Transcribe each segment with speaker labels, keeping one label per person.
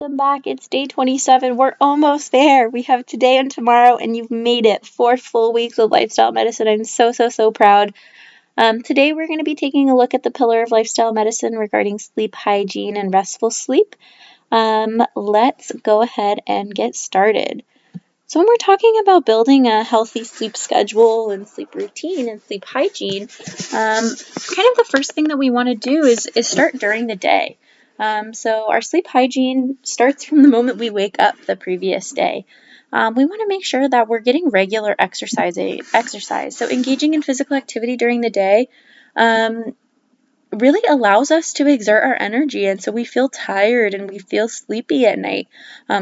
Speaker 1: Welcome back. It's day 27. We're almost there. We have today and tomorrow, and you've made it 4 full weeks of lifestyle medicine. I'm so proud. Today, we're going to be taking a look at the pillar of lifestyle medicine regarding sleep hygiene and restful sleep. Let's go ahead and get started. So, when we're talking about building a healthy sleep schedule and sleep routine and sleep hygiene, kind of the first thing that we want to do is start during the day. So, our sleep hygiene starts from the moment we wake up the previous day. We want to make sure that we're getting regular exercise. So, engaging in physical activity during the day really allows us to exert our energy, and so we feel tired and we feel sleepy at night,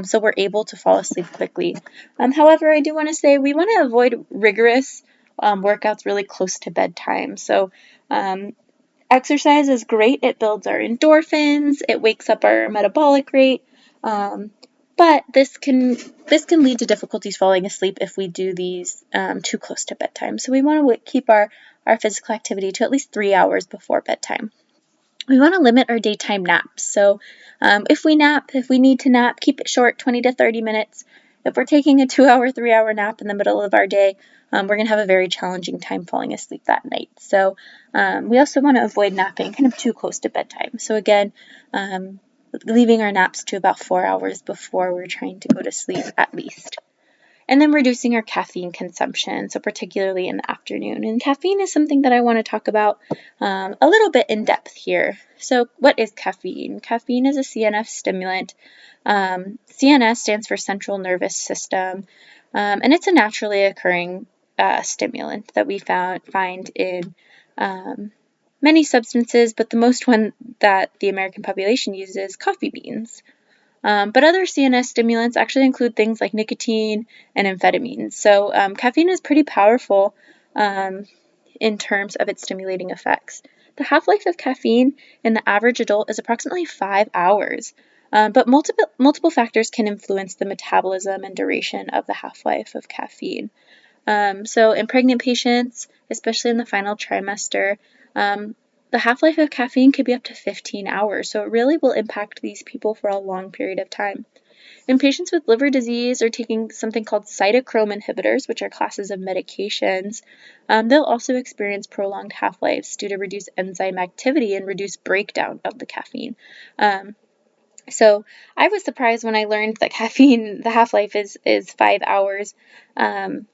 Speaker 1: so we're able to fall asleep quickly. However, I do want to say we want to avoid rigorous workouts really close to bedtime. So exercise is great. It builds our endorphins, it wakes up our metabolic rate, but this can lead to difficulties falling asleep if we do these too close to bedtime. So we want to keep our physical activity to at least 3 hours before bedtime. We want to limit our daytime naps. So if we need to nap, keep it short, 20 to 30 minutes. If we're taking a 2-hour, 3-hour nap in the middle of our day, we're going to have a very challenging time falling asleep that night. So we also want to avoid napping kind of too close to bedtime. So again, leaving our naps to about 4 hours before we're trying to go to sleep at least. And then reducing our caffeine consumption, so particularly in the afternoon. And caffeine is something that I want to talk about a little bit in depth here. So what is caffeine? Caffeine is a CNS stimulant. CNS stands for Central Nervous System, and it's a naturally occurring stimulant that we find in many substances, but the most one that the American population uses is coffee beans. But other CNS stimulants actually include things like nicotine and amphetamines. So caffeine is pretty powerful in terms of its stimulating effects. The half-life of caffeine in the average adult is approximately 5 hours, but multiple factors can influence the metabolism and duration of the half-life of caffeine. So in pregnant patients, especially in the final trimester, the half-life of caffeine could be up to 15 hours, so it really will impact these people for a long period of time. In patients with liver disease or taking something called cytochrome inhibitors, which are classes of medications, they'll also experience prolonged half-lives due to reduced enzyme activity and reduced breakdown of the caffeine. So I was surprised when I learned that caffeine, the half-life is 5 hours,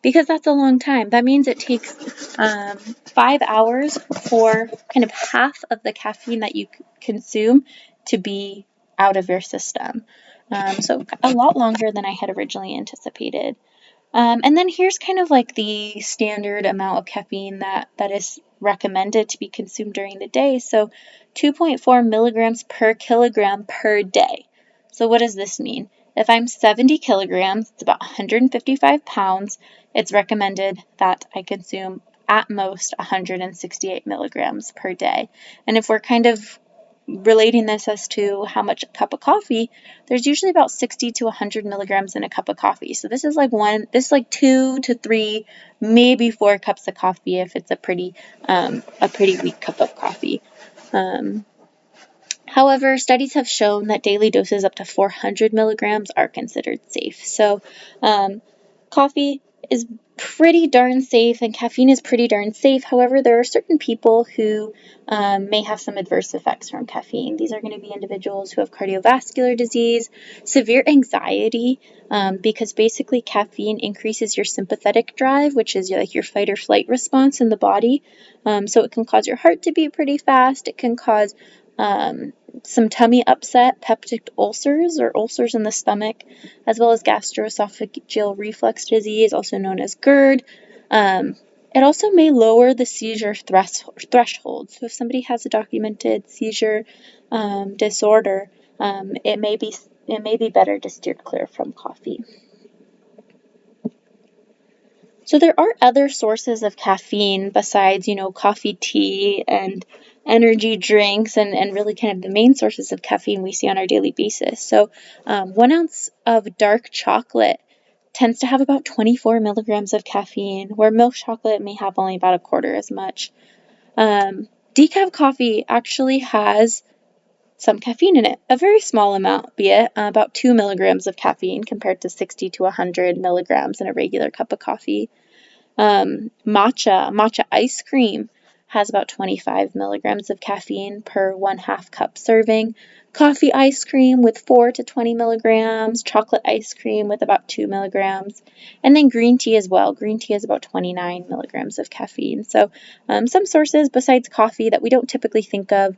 Speaker 1: because that's a long time. That means it takes 5 hours for kind of half of the caffeine that you consume to be out of your system. So a lot longer than I had originally anticipated. And then here's kind of like the standard amount of caffeine that is recommended to be consumed during the day. So 2.4 milligrams per kilogram per day. So what does this mean? If I'm 70 kilograms, it's about 155 pounds, it's recommended that I consume at most 168 milligrams per day. And if we're kind of relating this as to how much a cup of coffee, there's usually about 60 to 100 milligrams in a cup of coffee. So this is like 2 to 3, maybe 4 cups of coffee if it's a pretty weak cup of coffee. However, studies have shown that daily doses up to 400 milligrams are considered safe. So coffee is pretty darn safe and caffeine is pretty darn safe. However, there are certain people who may have some adverse effects from caffeine. These are going to be individuals who have cardiovascular disease, severe anxiety, because basically caffeine increases your sympathetic drive, which is like your fight or flight response in the body. So it can cause your heart to beat pretty fast. It can cause some tummy upset, peptic ulcers or ulcers in the stomach, as well as gastroesophageal reflux disease, also known as GERD. It also may lower the seizure threshold. So if somebody has a documented seizure disorder, it may be better to steer clear from coffee. So there are other sources of caffeine besides, coffee, tea, and energy drinks, and really kind of the main sources of caffeine we see on our daily basis. So 1 ounce of dark chocolate tends to have about 24 milligrams of caffeine, where milk chocolate may have only about a quarter as much. Decaf coffee actually has some caffeine in it, a very small amount, be it about 2 milligrams of caffeine compared to 60 to 100 milligrams in a regular cup of coffee. Matcha ice cream has about 25 milligrams of caffeine per 1/2 cup serving. Coffee ice cream with 4 to 20 milligrams, chocolate ice cream with about 2 milligrams, and then green tea as well. Green tea has about 29 milligrams of caffeine. So some sources besides coffee that we don't typically think of.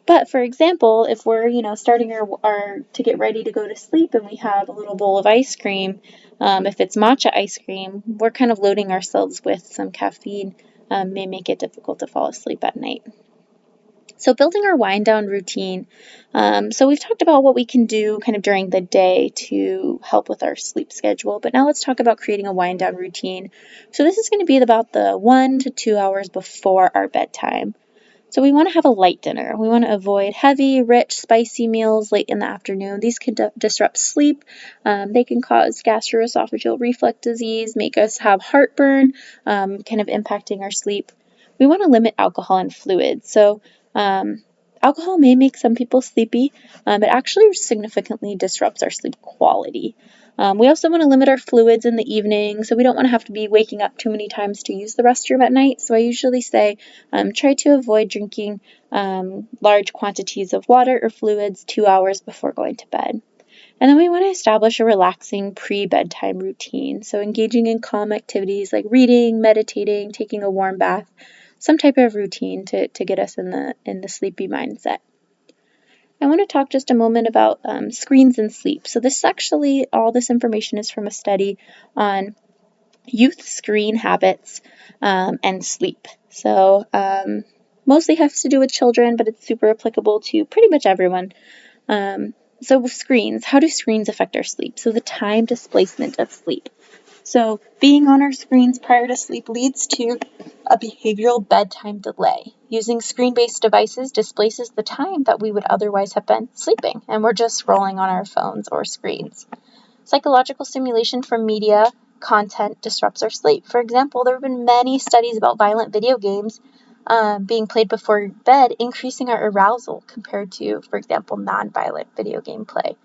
Speaker 1: But for example, if we're, starting our to get ready to go to sleep and we have a little bowl of ice cream, if it's matcha ice cream, we're kind of loading ourselves with some caffeine, may make it difficult to fall asleep at night. So building our wind down routine. So we've talked about what we can do kind of during the day to help with our sleep schedule, but now let's talk about creating a wind down routine. So this is going to be about the 1 to 2 hours before our bedtime. So we want to have a light dinner. We want to avoid heavy, rich, spicy meals late in the afternoon. These can disrupt sleep. They can cause gastroesophageal reflux disease, make us have heartburn, kind of impacting our sleep. We want to limit alcohol and fluids. So alcohol may make some people sleepy, but actually significantly disrupts our sleep quality. We also want to limit our fluids in the evening, so we don't want to have to be waking up too many times to use the restroom at night. So I usually say try to avoid drinking large quantities of water or fluids 2 hours before going to bed. And then we want to establish a relaxing pre-bedtime routine. So engaging in calm activities like reading, meditating, taking a warm bath, some type of routine to get us in the sleepy mindset. I want to talk just a moment about screens and sleep. So all this information is from a study on youth screen habits and sleep. So mostly has to do with children, but it's super applicable to pretty much everyone. So with screens, how do screens affect our sleep? So the time displacement of sleep. So being on our screens prior to sleep leads to a behavioral bedtime delay. Using screen-based devices displaces the time that we would otherwise have been sleeping, and we're just scrolling on our phones or screens. Psychological stimulation from media content disrupts our sleep. For example, there have been many studies about violent video games being played before bed, increasing our arousal compared to, for example, non-violent video game play.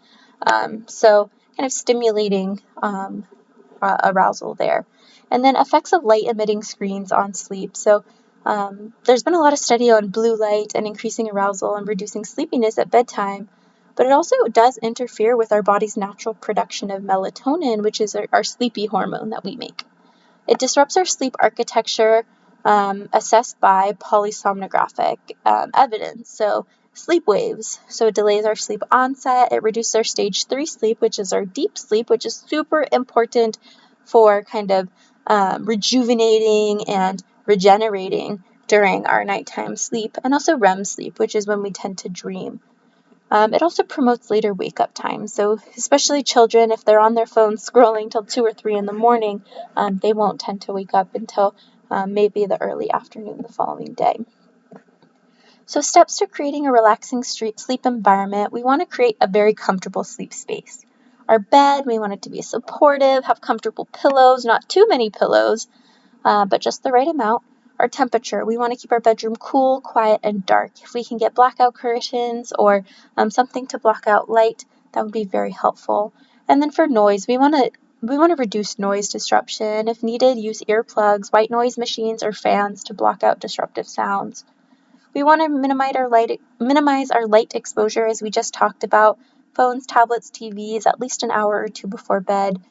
Speaker 1: So kind of stimulating arousal there. And then effects of light emitting screens on sleep. So there's been a lot of study on blue light and increasing arousal and reducing sleepiness at bedtime, but it also does interfere with our body's natural production of melatonin, which is our sleepy hormone that we make. It disrupts our sleep architecture, assessed by polysomnographic evidence. So sleep waves. So it delays our sleep onset. It reduces our stage 3 sleep, which is our deep sleep, which is super important for kind of rejuvenating and regenerating during our nighttime sleep, and also REM sleep, which is when we tend to dream. It also promotes later wake-up time. So especially children, if they're on their phones scrolling till 2 or 3 in the morning, they won't tend to wake up until maybe the early afternoon the following day. So steps to creating a relaxing sleep environment. We want to create a very comfortable sleep space. Our bed, we want it to be supportive, have comfortable pillows, not too many pillows, but just the right amount. Our temperature, we want to keep our bedroom cool, quiet, and dark. If we can get blackout curtains or something to block out light, that would be very helpful. And then for noise, we want to reduce noise disruption. If needed, use earplugs, white noise machines, or fans to block out disruptive sounds. We want to minimize our light exposure, as we just talked about. Phones, tablets, TVs, at least an hour or two before bed,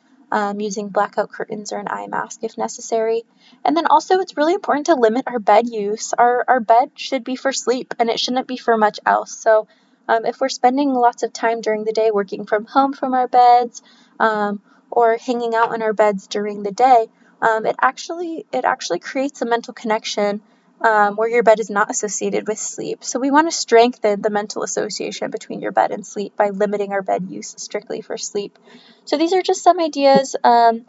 Speaker 1: using blackout curtains or an eye mask if necessary. And then also it's really important to limit our bed use. Our bed should be for sleep, and it shouldn't be for much else. So if we're spending lots of time during the day working from home from our beds, or hanging out in our beds during the day, it actually creates a mental connection where your bed is not associated with sleep. So we want to strengthen the mental association between your bed and sleep by limiting our bed use strictly for sleep. So these are just some ideas, and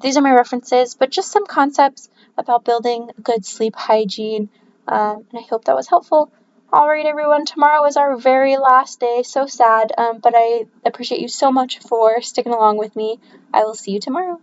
Speaker 1: these are my references, but just some concepts about building good sleep hygiene, and I hope that was helpful. All right, everyone, tomorrow is our very last day. So sad, but I appreciate you so much for sticking along with me. I will see you tomorrow.